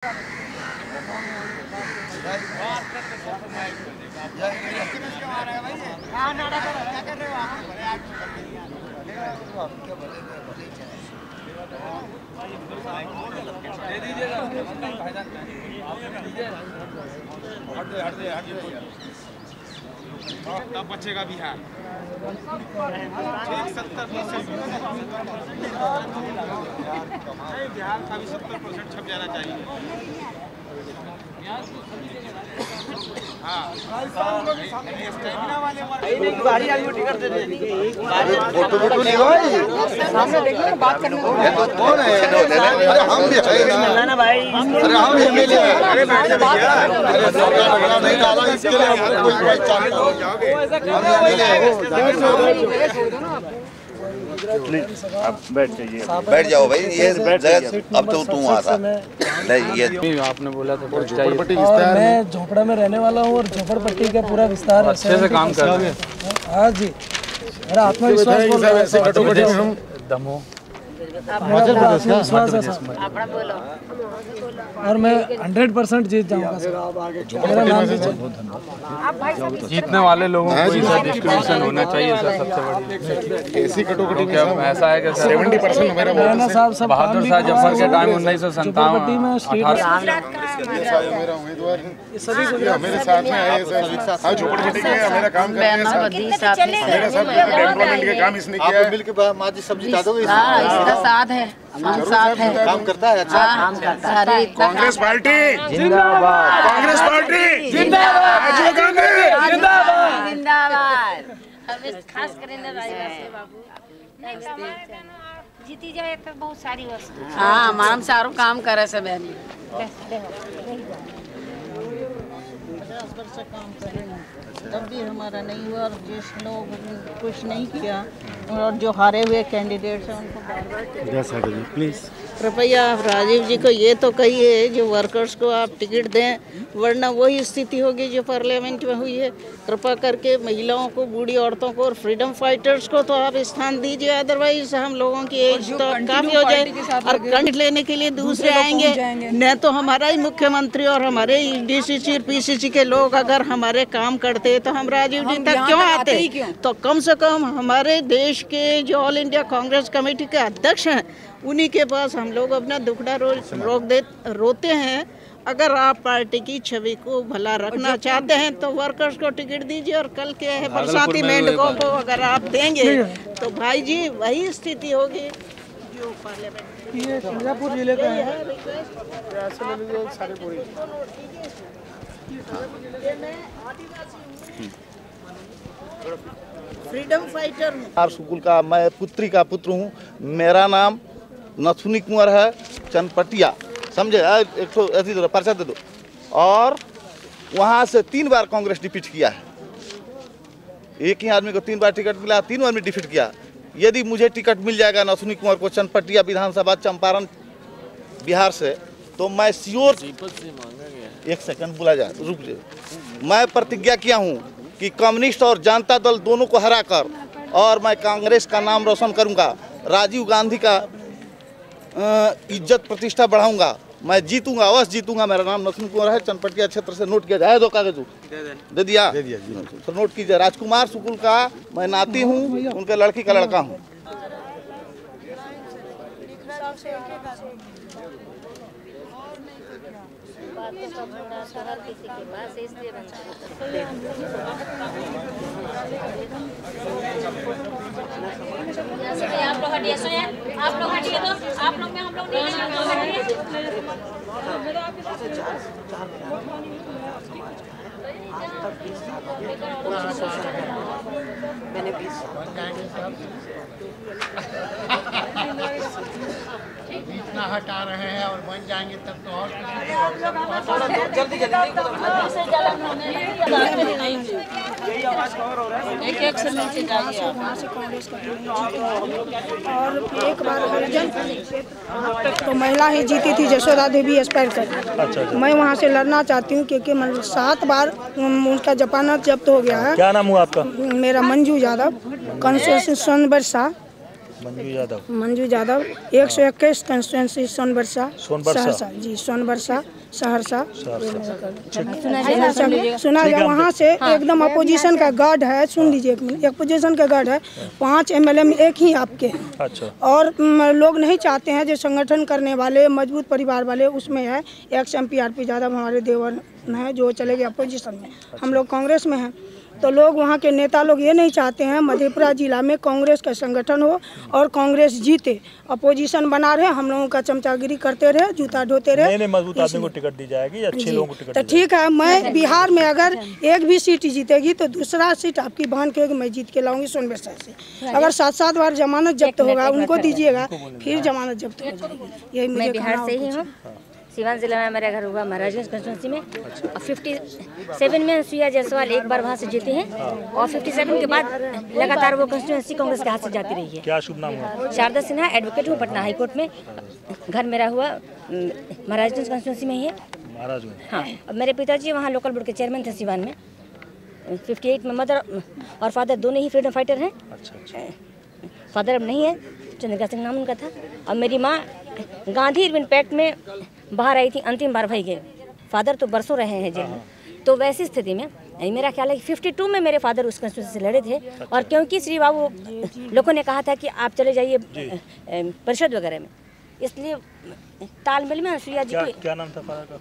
तब बचेगा बिहार। 70% बिहार का भी 70% छप जाना चाहिए। हाँ फोटो नहीं हो सामने देखो बात करने को कौन है? हम भी ना भाई। अरे हम एमएलए हैं। अरे नहीं डाला इसके लिए कोई पहचान हो जाओगे। आप बैठ जाइए, बैठ जाओ भाई। ये जगह अब तो तू वहाँ था नहीं, ये आपने बोला था झोपड़पट्टी विस्तार। मैं झोपड़ा में रहने वाला हूँ और झोपड़पट्टी का पूरा विस्तार अच्छे से काम कर रहे हैं। हाँ जी, मेरा आत्मविश्वास हम दमो आत्मविश्वास है और मैं 100% जीत जाऊंगा। मेरा नाम जीतने वाले लोगों को डिस्ट्रीब्यूशन होना चाहिए सर। सबसे बड़ी ऐसी कटौती में ऐसा है कि 70% मेरा बहादुर शाह जफर के टाइम 1957 में मेरा उम्मीदवार मेरे साथ में आए सर। झोपड़पट्टी के मेरा काम कर रहे हैं मेरा सब डेवलपमेंट के काम इसने किया है। मिलकर माजी सब्जी ला दोगे? इसका साथ है, साथ है, काम करता है। अच्छा काम करता है। कांग्रेस पार्टी जिंदाबाद, कांग्रेस पार्टी जिंदाबाद, जिंदाबाद, जिंदाबाद। हमें खास करेंगे बाबू जीती जाए तो बहुत सारी वस्तु। हाँ हमारा सारों काम करे सब बहनी। 50 वर्ष से काम करेंगे तब भी हमारा नहीं हुआ और जिस लोग कुछ नहीं किया और जो हारे हुए कैंडिडेट्स हैं उनको बार-बार प्लीज कृपया आप राजीव जी को ये तो कहिए जो वर्कर्स को आप टिकट दें, वरना वही स्थिति होगी जो पार्लियामेंट में हुई है। कृपा करके महिलाओं को, बूढ़ी औरतों को और फ्रीडम फाइटर्स को तो आप स्थान दीजिए, अदरवाइज हम लोगों की एज तो काफ़ी हो जाए और कंठ लेने के लिए दूसरे आएंगे। न तो हमारा ही मुख्यमंत्री और हमारे डीसीसी और पीसीसी के लोग अगर हमारे काम करते तो हम राजीव जी तक क्यों आते? तो कम से कम हमारे देश के जो ऑल इंडिया कांग्रेस कमेटी के अध्यक्ष हैं उन्हीं के पास हम लोग अपना दुखड़ा रोते हैं। अगर आप पार्टी की छवि को भला रखना चाहते हैं तो वर्कर्स को टिकट दीजिए और कल के बरसाती मेंढकों को अगर आप देंगे तो भाई जी वही स्थिति होगी जो पार्लियामेंट। ये मिर्जापुर जिले का है। फ्रीडम फाइटर स्कूल का मैं पुत्री का पुत्र हूँ। मेरा नाम नथुनी कुंवर है, चनपटिया, समझे? एक तो ऐसी तरह पर्चा दे दो। और वहाँ से 3 बार कांग्रेस डिफीट किया है। एक ही आदमी को 3 बार टिकट मिला, 3 आदमी डिफीट किया। यदि मुझे टिकट मिल जाएगा नथुनी कुंवर को चनपटिया विधानसभा चंपारण बिहार से, तो मैं श्योर, एक सेकंड बुला जाए, रुक जाए, मैं प्रतिज्ञा किया हूँ कि कम्युनिस्ट और जनता दल दोनों को हराकर और मैं कांग्रेस का नाम रोशन करूँगा, राजीव गांधी का इज्जत प्रतिष्ठा बढ़ाऊंगा, मैं जीतूंगा, अवश्य जीतूंगा। मेरा नाम नथुनी कुंवर है, चनपटिया क्षेत्र से। नोट किया जाए, 2 कागज दे दिया तो नोट कीजिए। राजकुमार स्कूल का मैं नाती हूँ, उनके लड़की का लड़का हूँ। आप लोग हटिए, सुनिए, आप लोग हटिए तो आप लोग में हम लोग नहीं हैं, आप लोग हटिए। मैंने 20 इतना हटा रहे हैं और बन जाएंगे तब तो और जल्दी एक से नीचे जाइए। और एक बार हरिजन तो महिला ही जीती थी, जसोदा देवी एस्पायर कर। मैं वहाँ से लड़ना चाहती हूँ क्योंकि 7 बार उनका जमानत जब्त हो गया है। क्या नाम हुआ आपका? मेरा मंजू यादव, कंस्टिट्यूशन वर्षा। मंजू यादव 121 कंस्टिट्यूंसी सोनबरसा सहरसा जी, सोनबरसा सहरसा। सुना गया वहाँ से एकदम अपोजिशन का गार्ड है, सुन लीजिए एक मिनट, अपोजिशन का गार्ड है, 5 MLA में एक ही आपके हैं। अच्छा। और लोग नहीं चाहते हैं जो संगठन करने वाले मजबूत परिवार वाले उसमें है। XMP RP यादव हमारे देवर हैं जो चले गए अपोजिशन में, हम लोग कांग्रेस में हैं। तो लोग वहाँ के नेता लोग ये नहीं चाहते हैं मधेपुरा जिला में कांग्रेस का संगठन हो और कांग्रेस जीते। अपोजिशन बना रहे, हम लोगों का चमचागिरी करते रहे, जूता ढोते रहे। नहीं, मजबूत आदमी को टिकट दी जाएगी, अच्छे लोगों को टिकट तो ठीक है, मैं बिहार में अगर एक भी सीट जीतेगी तो दूसरा सीट आपकी बहन के मैं जीत के लाऊंगी सोनबरसा से। अगर 7-7 बार जमानत जब्त होगा उनको दीजिएगा, फिर जमानत जब्त हो जाएगी। यही मुझे बिहार से ही हूँ। सीवान जिला में मेरा घर हुआ महाराजगंज कंस्टिट्यूंसी में। और 57 में सुइया जायसवाल एक बार वहाँ से जीते हैं और 57 के बाद लगातार वो कंस्टिट्यूंसी कांग्रेस के हाथ से जाती रही है। क्या शुभ नाम हुआ? शारदा सिन्हा, एडवोकेट हूँ, पटना हाई कोर्ट में। घर मेरा हुआ महाराजगंज कंस्टिट्यूंसी में ही है। हाँ, अब मेरे पिताजी वहाँ लोकल बोर्ड के चेयरमैन थे सीवान में। 58 में मदर और फादर दोनों ही फ्रीडम फाइटर हैं। फादर अब नहीं है, चंद्रिका सिंह नाम उनका था। और मेरी माँ गांधी इरविन पैक्ट में बाहर आई थी, अंतिम बार भाई गए। फादर तो बरसों रहे हैं जेल में। तो वैसी स्थिति में मेरा ख्याल है कि 52 में मेरे फादर उस कंस्टिट्यूंसी से लड़े थे। और क्योंकि श्री बाबू लोगों ने कहा था कि आप चले जाइए परिषद वगैरह में, इसलिए तालमेल में सुइया जी को। क्या नाम था फादर का?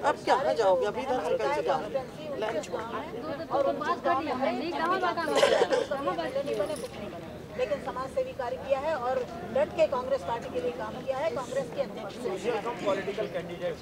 अब क्या जाओगे, अभी लेकिन समाज सेवी कार्य किया है और डट के कांग्रेस पार्टी के लिए काम किया है। कांग्रेस के पॉलिटिकल कैंडिडेट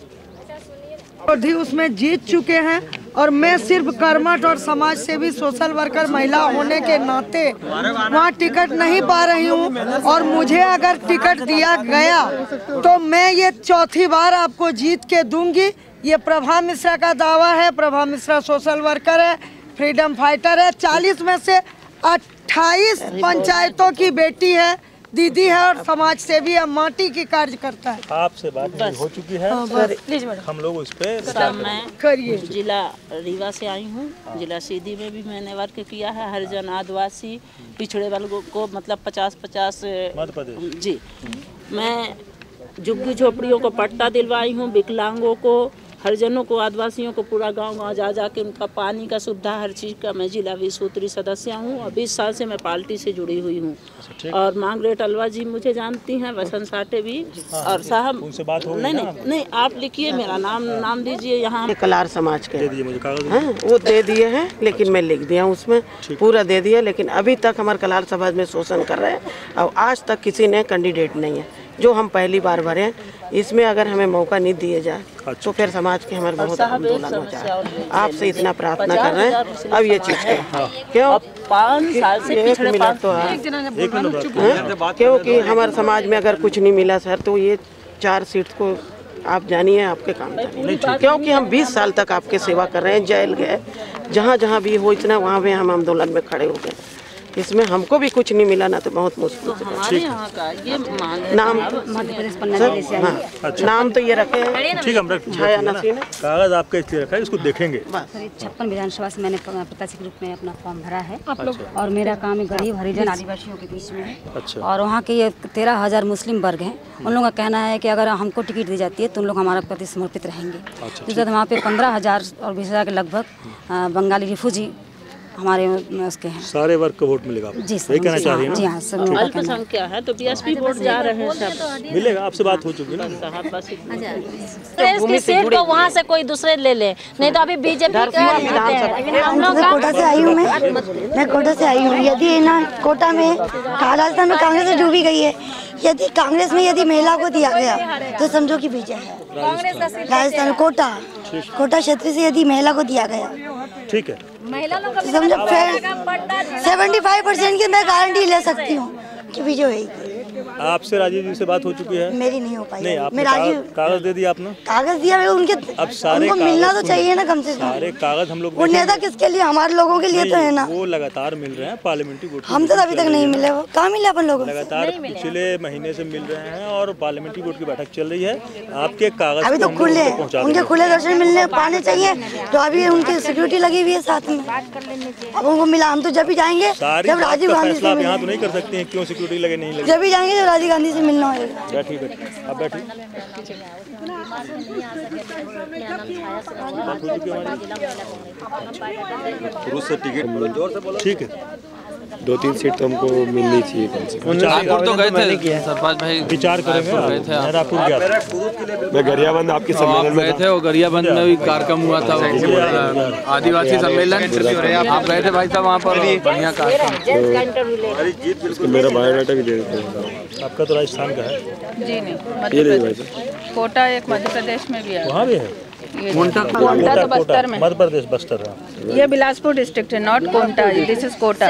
उसमें जीत चुके हैं और मैं सिर्फ कर्मठ और समाज सेवी सोशल वर्कर महिला होने के नाते वहाँ टिकट नहीं पा रही हूँ। और मुझे अगर टिकट दिया गया तो मैं ये 4थी बार आपको जीत के दूंगी। ये प्रभा मिश्रा का दावा है। प्रभा मिश्रा सोशल वर्कर है, फ्रीडम फाइटर है, 40 में से 28 पंचायतों की बेटी है, दीदी है और समाज सेवी है, माटी की कार्य करता है। आपसे बात हो चुकी है, हम लोग उस पे मैं जिला रीवा से आई हूँ। जिला सीधी में भी मैंने वर्क किया है, हरिजन आदिवासी पिछड़े वर्गों को मतलब 50-50 जी। मैं झुग्गी झोपड़ियों को पट्टा दिलवाई हूँ, विकलांगों को, हरिजनों को, आदिवासियों को पूरा गांव जा के उनका पानी का सुविधा हर चीज़ का मैं जिला विसूत्री सदस्य हूं और 20 साल से मैं पार्टी से जुड़ी हुई हूं। और मांगरेट अलवा जी मुझे जानती हैं, वसंत साटे भी। और साहब उनसे बात हो गई? नहीं, आप लिखिए, मेरा नाम दीजिए। यहाँ कलार समाज के दे दीजिए मुझे कागज। वो दे दिए हैं, लेकिन मैं लिख दिया उसमें पूरा दे दिया। लेकिन अभी तक हमारे कलार समाज में शोषण कर रहे हैं और आज तक किसी ने कैंडिडेट नहीं है, जो हम पहली बार भरे हैं। इसमें अगर हमें मौका नहीं दिए जाए तो फिर समाज के हमारे बहुत आंदोलन हो जाए। आपसे इतना प्रार्थना कर रहे हैं अब ये चीज क्यों 5 साल से पिछड़े क्योंकि हमारे समाज में अगर कुछ नहीं मिला सर तो ये 4 सीट को आप जानिए आपके काम करें। क्योंकि हम 20 साल तक आपके सेवा कर रहे हैं, जेल गए, जहाँ भी हो इतना वहाँ पे हम आंदोलन में खड़े हो गए। इसमें हमको भी कुछ नहीं मिला ना तो बहुत मुश्किल से। हमारे यहाँ का ये नाम नाम तो ये रखे हैं। ठीक है, कागज आपका इसलिए रखा है, इसको देखेंगे। 56 विधानसभा से मैंने प्रत्याशी के रूप में अपना फॉर्म भरा है। और मेरा काम गरीब हरिजन आदिवासियों के बीच में है। और वहाँ के ये 13,000 मुस्लिम वर्ग हैं, उन लोगों का कहना है कि अगर हमको टिकट दी जाती है तो उन लोग हमारा प्रति समर्पित रहेंगे। दूसरा वहाँ पे 15,000 और 20,000 के लगभग बंगाली रिफ्यूजी हमारे उसके हैं। सारे वर्ग को वोट मिलेगा जी सर, कहना चाह रही हैं? जी हाँ सर, अल्पसंख्या है तो बीएसपी वोट जा रहे हैं सब। मिलेगा, आपसे बात हो चुकी है ना। की सीट को वहाँ से कोई दूसरे ले ले, नहीं तो अभी बीजेपी कोटा से आई हूँ। मैं कोटा से आई हूँ। यदि ना कोटा में राजस्थान में कांग्रेस डूबी गई है, यदि कांग्रेस में यदि महिला को दिया गया तो समझो कि विजय है। राजस्थान कोटा क्षेत्र से यदि महिला को दिया गया, ठीक है, महिला लोग तो समझो 75% की मैं गारंटी ले सकती हूँ कि विजय होगी। आपसे राजीव जी से बात हो चुकी है? मेरी नहीं हो पाई। नहीं, आपने कागज दे दिया आपने? कागज दिया उनके, अब सारे उनको मिलना तो चाहिए ना कम से कम। सारे कागज हम लोग वो नेता किसके लिए, हमारे लोगों के लिए तो है ना। वो लगातार मिल रहे हैं पार्लियामेंट्री वोट, हम तो अभी तक नहीं मिले। वो कहाँ मिले अपन लोगों? लगातार पिछले महीने से मिल रहे हैं और पार्लियामेंट्री वोट की बैठक चल रही है। आपके कागज अभी तो खुले, उनके खुले दर्शन मिलने पाने चाहिए, तो अभी उनकी सिक्योरिटी लगी हुई है साथ में। अब उनको मिला, हम तो जब भी जाएंगे जब राजीव गांधी से यहाँ तो नहीं कर सकते हैं, क्यों सिक्योरिटी लगे नहीं लगे? जब भी जाएंगे जब राजीव गांधी से मिलना होगा। बैठिए अब बैठिए। ठीक है, 2-3 सीट तो हमको मिलनी चाहिए कम से कम। रायपुर तो गए थे सरपंच भाई, विचार करेंगे। रायपुर गया मैं गरियाबंद आपके सम्मेलन में गए थे, और गरियाबंद में भी कार्यक्रम हुआ था, आदिवासी सम्मेलन। आप गए थे भाई साहब वहाँ पर, बढ़िया कार्यक्रम। मेरा बायोडाटा भी दे देते हैं। आपका तो राजस्थान का है जी? नहीं, मध्य प्रदेश। कोटा एक मध्य प्रदेश में भी है। वहाँ भी है? कोटा तो बस्तर में। मध्य प्रदेश बस्तर है। ये बिलासपुर डिस्ट्रिक्ट है, not Kota. This is Kota.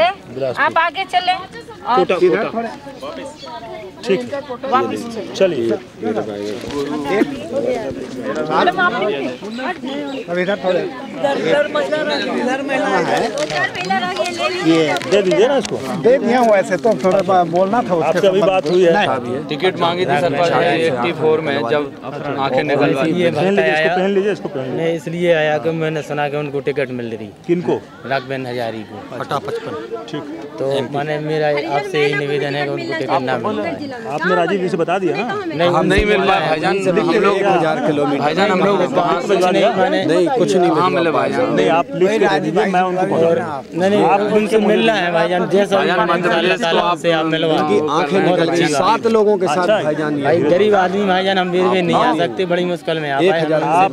आप आगे चले। ठीक है, चलिए। दे दीजिए ना इसको। दे दिया हूँ, ऐसे तो थोड़ा बोलना था। आपसे अभी बात हुई है? टिकट मांगी थी सरपंच 84 में, जब आंखें निकलवाई। पहन लीजिए इसको। मैं इसलिए आया कि मैंने सुना कि उनको टिकट मिल रही। किनको? राघवेंद्र हजारी को। 55। ठीक। तो मैंने मेरा आपसे यही निवेदन है कि उनको टिकट ना मिले। आपने राजीव जी से बता दिया ना? नहीं, हम नहीं मिल पाए भाईजान। हम लोग 1000 किलोमीटर भाईजान, हम लोग नहीं कुछ नहीं मिले भाईजान। नहीं, आप लिख के दे दीजिए, मैं उनको नहीं, आप उनसे मिलना है भाईजान। जैसा मध्य प्रदेश को आपसे आप मिलवा। आंखें 7 लोगों के साथ भाईजान। भाई गरीब आदमी भाईजान, हम भी नहीं आ सकते, बड़ी मुश्किल में आप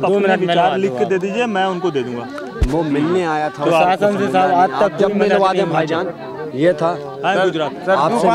2 मिनट विचार लिख के दे दीजिए, मैं उनको दे दूंगा। वो मिलने आया था शासन से साहब, आज तक जब मिलवा दे भाईजान। ये था गुजरात आपसे